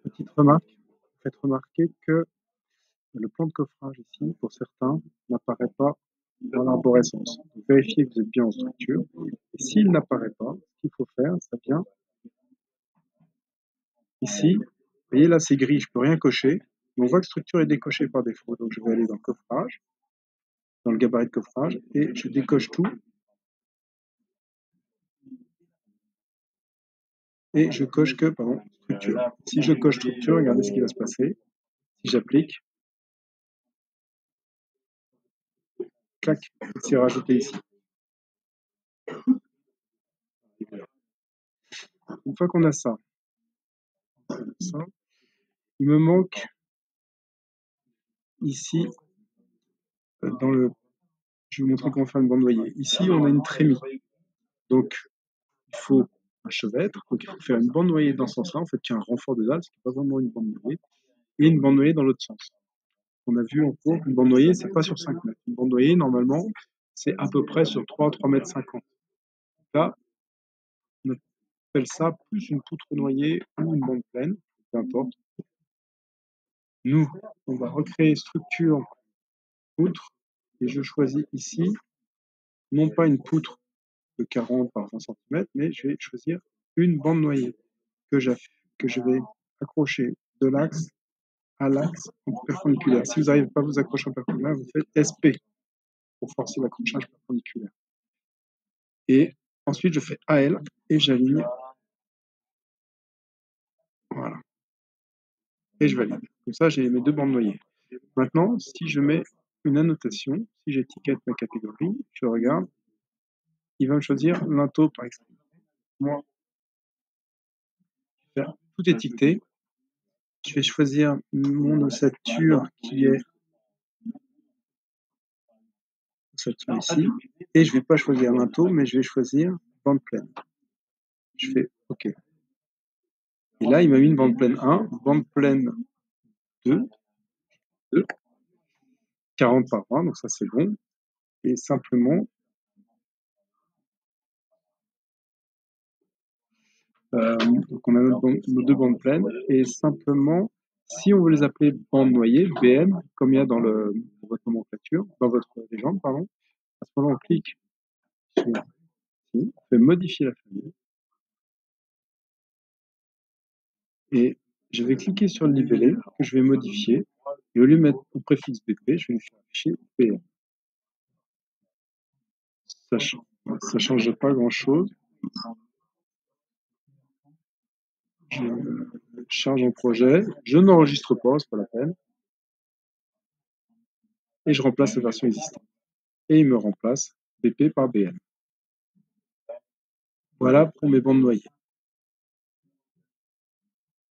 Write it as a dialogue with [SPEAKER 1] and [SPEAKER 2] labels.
[SPEAKER 1] Petite remarque, faites remarquer que le plan de coffrage ici, pour certains, n'apparaît pas dans l'arborescence. Donc, vérifiez que vous êtes bien en structure. Et s'il n'apparaît pas, ce qu'il faut faire, ça vient ici. Vous voyez là, c'est gris, je ne peux rien cocher. Mais on voit que structure est décochée par défaut. Donc je vais aller dans coffrage, dans le gabarit de coffrage, et je décoche tout. Et je coche que, pardon, structure. Si je coche structure, regardez ce qui va se passer. Si j'applique, clac, c'est rajouté ici. Une fois qu'on a ça, il me manque ici, dans le, je vais vous montrer comment faire une bande noyée. Ici, on a une trémie. Donc, il faut un chevêtre. Donc, il faut faire une bande noyée dans ce sens-là, en fait, qui a un renfort de dalle, ce qui n'est pas vraiment une bande noyée, et une bande noyée dans l'autre sens. On a vu en cours qu'une bande noyée, c'est pas sur 5 mètres. Une bande noyée, normalement, c'est à peu près sur 3 mètres 50. Là, on appelle ça plus une poutre noyée ou une bande pleine, peu importe. Nous, on va recréer structure poutre, et je choisis ici, non pas une poutre de 40 par 20 cm, mais je vais choisir une bande noyée que je vais accrocher de l'axe à l'axe en perpendiculaire. Si vous n'arrivez pas à vous accrocher en perpendiculaire, vous faites SP pour forcer l'accrochage perpendiculaire. Et ensuite, je fais AL et j'aligne. Voilà. Et je valide. Comme ça, j'ai mes deux bandes noyées. Maintenant, si je mets une annotation, si j'étiquette ma catégorie, je regarde, il va me choisir linteau par exemple. Moi, je vais faire tout étiqueté. Je vais choisir mon ossature qui est ossature ici. Et je ne vais pas choisir linteau, mais je vais choisir bande pleine. Je fais OK. Et là, il m'a mis une bande pleine 1, bande pleine 2, 40 par 20, donc ça c'est bon. Et simplement, donc on a nos deux bandes pleines, et simplement, si on veut les appeler bandes noyées, BN, comme il y a dans votre nomenclature, dans votre légende, pardon, à ce moment-là, on clique sur ici, on fait modifier la famille, et je vais cliquer sur le libellé, que je vais modifier, et au lieu de mettre au préfixe BP, je vais lui faire afficher BN. Ça ne change pas grand-chose. Je charge en projet, je n'enregistre pas, c'est pas la peine, et je remplace la version existante. Et il me remplace BP par BN. Voilà pour mes bandes noyées.